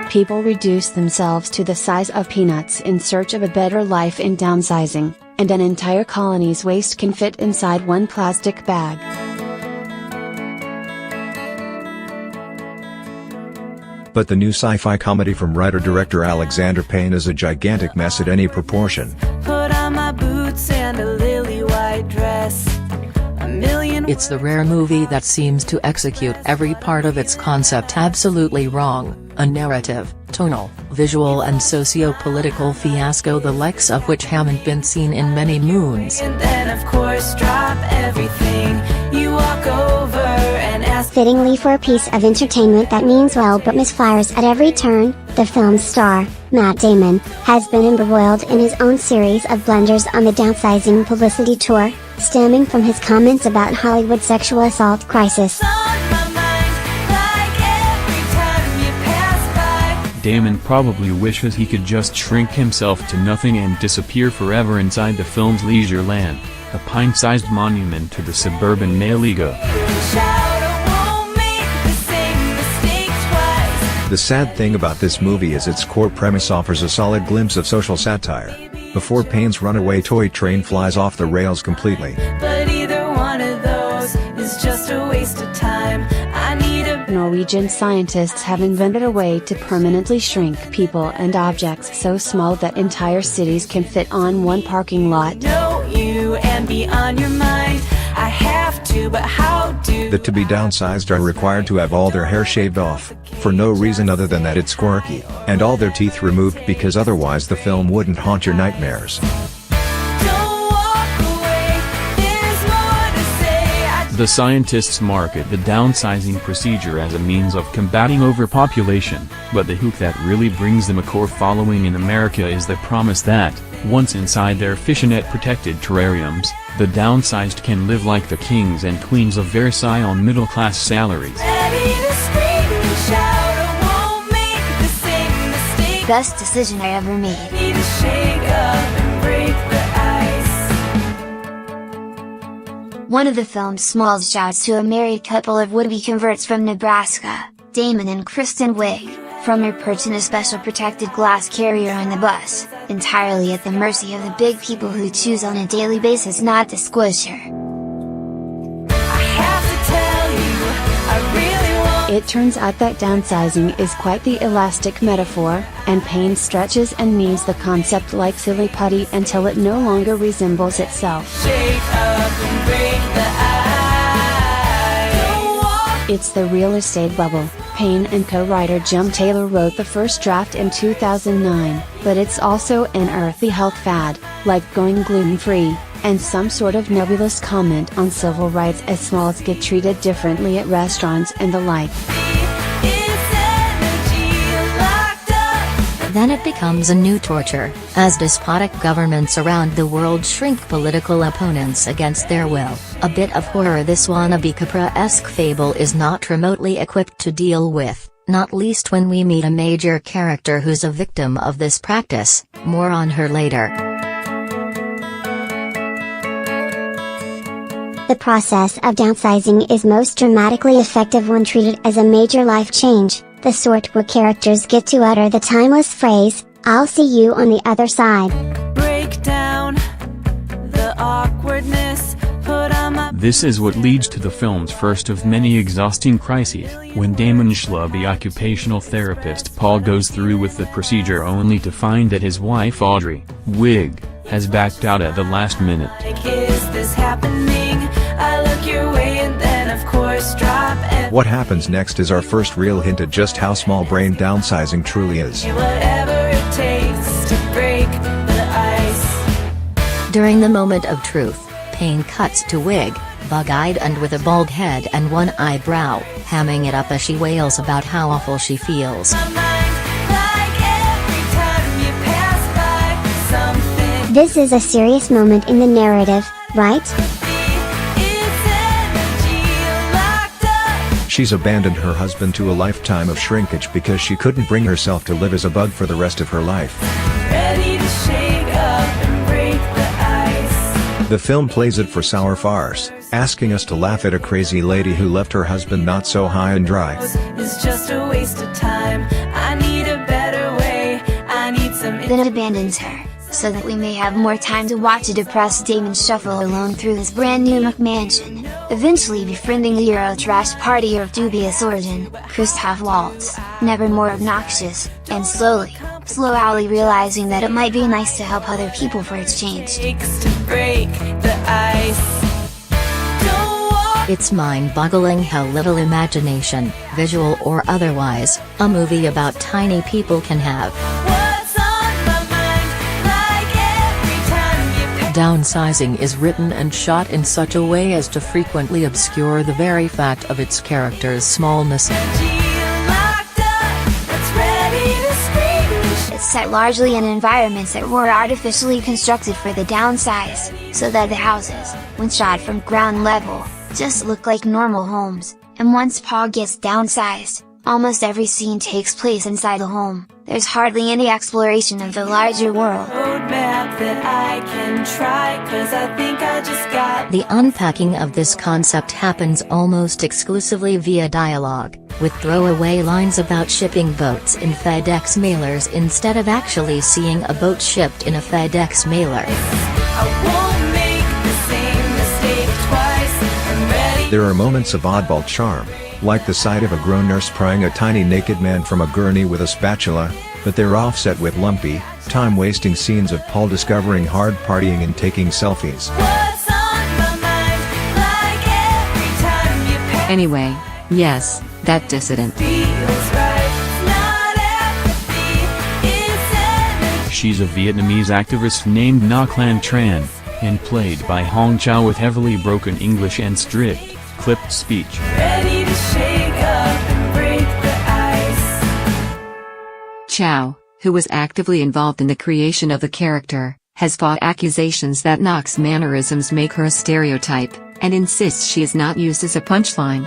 People reduce themselves to the size of peanuts in search of a better life in downsizing, and an entire colony's waste can fit inside one plastic bag. But the new sci-fi comedy from writer-director Alexander Payne is a gigantic mess at any proportion. Put on my boots and a lily white dress. It's the rare movie that seems to execute every part of its concept absolutely wrong, a narrative, tonal, visual and socio-political fiasco the likes of which haven't been seen in many moons. And then of course drop everything. You walk over and ask. Fittingly for a piece of entertainment that means well but misfires at every turn, the film's star, Matt Damon, has been embroiled in his own series of blunders on the Downsizing publicity tour, stemming from his comments about Hollywood's sexual assault crisis. Damon probably wishes he could just shrink himself to nothing and disappear forever inside the film's leisure land, a pint-sized monument to the suburban male ego. The sad thing about this movie is its core premise offers a solid glimpse of social satire, before Payne's runaway toy train flies off the rails completely. But either one of those is just a waste of time. I need a Norwegian scientists have invented a way to permanently shrink people and objects so small that entire cities can fit on one parking lot. know you and be on your mind. I have to, but how do? The to-be downsized are required to have all their hair shaved off, for no reason other than that it's quirky, and all their teeth removed because otherwise the film wouldn't haunt your nightmares. The scientists market the downsizing procedure as a means of combating overpopulation, but the hook that really brings them a core following in America is the promise that, once inside their fishnet-protected terrariums, the downsized can live like the kings and queens of Versailles on middle-class salaries. Best decision I ever made. One of the film's small shouts to a married couple of would-be converts from Nebraska, Damon and Kristen Wiig, from her perch in a special protected glass carrier on the bus, entirely at the mercy of the big people who choose on a daily basis not to squish her. It turns out that downsizing is quite the elastic metaphor, and Payne stretches and kneads the concept like silly putty until it no longer resembles itself. It's the real estate bubble. Payne and co-writer Jim Taylor wrote the first draft in 2009, but it's also an earthy health fad, like going gluten-free, and some sort of nebulous comment on civil rights as smalls get treated differently at restaurants and the like. Then it becomes a new torture, as despotic governments around the world shrink political opponents against their will. A bit of horror this wannabe Capra-esque fable is not remotely equipped to deal with, not least when we meet a major character who's a victim of this practice. More on her later. The process of downsizing is most dramatically effective when treated as a major life change, the sort where characters get to utter the timeless phrase, "I'll see you on the other side." Break down the awkwardness, put on my. This is what leads to the film's first of many exhausting crises, when Damon's schlubby occupational therapist Paul goes through with the procedure only to find that his wife Audrey, Wiig, has backed out at the last minute. Is this happening? I look your way and then of course drop and What happens next is our first real hint at just how small-brained downsizing truly is. whatever it takes to break the ice. During the moment of truth, Payne cuts to Wiig, bug-eyed and with a bald head and one eyebrow, hamming it up as she wails about how awful she feels. This is a serious moment in the narrative, right? She's abandoned her husband to a lifetime of shrinkage because she couldn't bring herself to live as a bug for the rest of her life. Ready to shake up and break the ice. The film plays it for sour farce, asking us to laugh at a crazy lady who left her husband not so high and dry. It's just a waste of time. I need a then abandons her, so that we may have more time to watch a depressed Damon shuffle alone through his brand new McMansion, eventually befriending a Euro trash partier of dubious origin, Christoph Waltz, never more obnoxious, and slowly realizing that it might be nice to help other people for its change. It's mind-boggling how little imagination, visual or otherwise, a movie about tiny people can have. Downsizing is written and shot in such a way as to frequently obscure the very fact of its character's smallness. It's set largely in environments that were artificially constructed for the downsized, so that the houses, when shot from ground level, just look like normal homes, and once Paul gets downsized, almost every scene takes place inside the home. There's hardly any exploration of the larger world. The unpacking of this concept happens almost exclusively via dialogue, with throwaway lines about shipping boats in FedEx mailers instead of actually seeing a boat shipped in a FedEx mailer. There are moments of oddball charm, like the sight of a grown nurse prying a tiny naked man from a gurney with a spatula, but they're offset with lumpy, time-wasting scenes of Paul discovering hard partying and taking selfies. Anyway, yes, that dissident. She's a Vietnamese activist named Ngoc Lan Tran, and played by Hong Chow with heavily broken English and strict, clipped speech. Ready to shake up and break the ice. Chow, who was actively involved in the creation of the character, has fought accusations that Ngoc's mannerisms make her a stereotype, and insists she is not used as a punchline.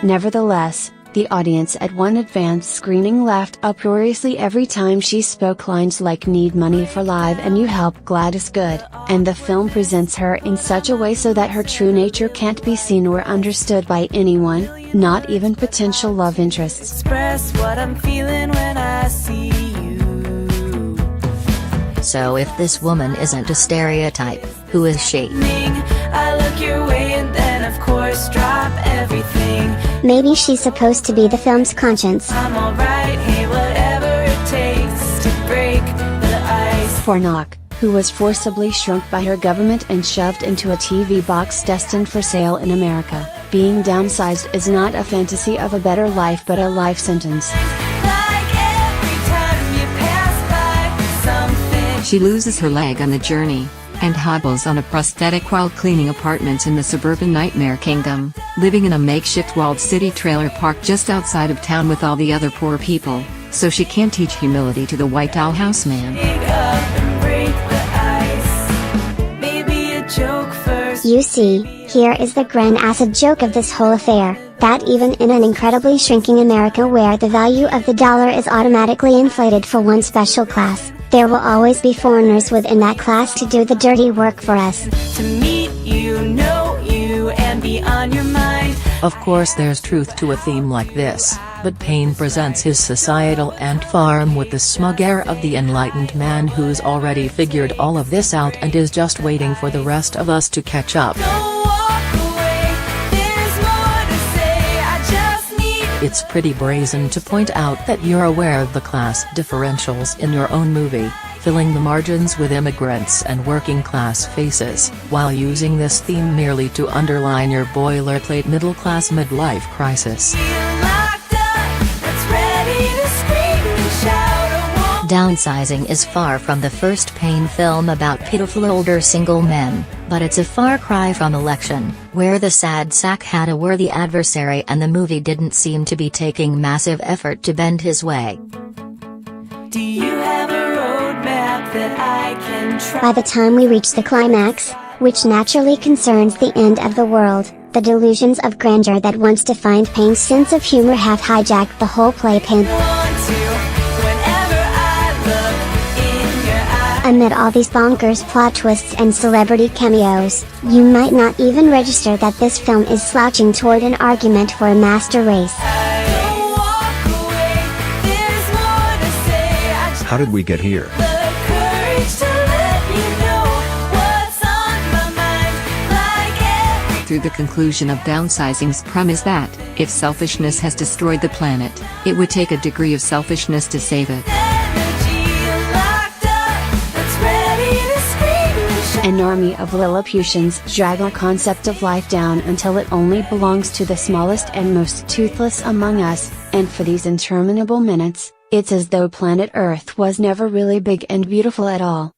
Nevertheless, the audience at one advanced screening laughed uproariously every time she spoke lines like "need money for live" and "you help Gladys good," and the film presents her in such a way so that her true nature can't be seen or understood by anyone, not even potential love interests. Express what I'm feeling when I see you. So if this woman isn't a stereotype, who is she? I look your way and then of course drop everything. Maybe she's supposed to be the film's conscience. I'm alright, hey, whatever it takes to break the ice. For Ngoc, who was forcibly shrunk by her government and shoved into a TV box destined for sale in America, being downsized is not a fantasy of a better life but a life sentence. Like every time you pass by something. She loses her leg on the journey, and hobbles on a prosthetic while cleaning apartments in the suburban nightmare kingdom, living in a makeshift walled city trailer park just outside of town with all the other poor people, so she can't teach humility to the white dollhouse man. Shake up and break the ice. Maybe a joke first. You see, here is the grand acid joke of this whole affair, that even in an incredibly shrinking America where the value of the dollar is automatically inflated for one special class, there will always be foreigners within that class to do the dirty work for us. To meet you, know you, and be on your mind. Of course there's truth to a theme like this, but Payne presents his societal ant farm with the smug air of the enlightened man who's already figured all of this out and is just waiting for the rest of us to catch up. Don't walk away, there's more to say, I just need. It's pretty brazen to point out that you're aware of the class differentials in your own movie, filling the margins with immigrants and working-class faces, while using this theme merely to underline your boilerplate middle-class midlife crisis. Downsizing is far from the first Payne film about pitiful older single men, but it's a far cry from Election, where the sad sack had a worthy adversary and the movie didn't seem to be taking massive effort to bend his way. Do you have a roadmap that I can try? By the time we reach the climax, which naturally concerns the end of the world, the delusions of grandeur that once defined Payne's sense of humor have hijacked the whole playpen. Amid all these bonkers plot twists and celebrity cameos, you might not even register that this film is slouching toward an argument for a master race. Don't walk How did we get here? The courage to let you know what's on my mind, like Through the conclusion of Downsizing's premise that, if selfishness has destroyed the planet, it would take a degree of selfishness to save it. energy locked up that's ready to scream and shout. An army of Lilliputians drag our concept of life down until it only belongs to the smallest and most toothless among us, and for these interminable minutes, it's as though planet Earth was never really big and beautiful at all.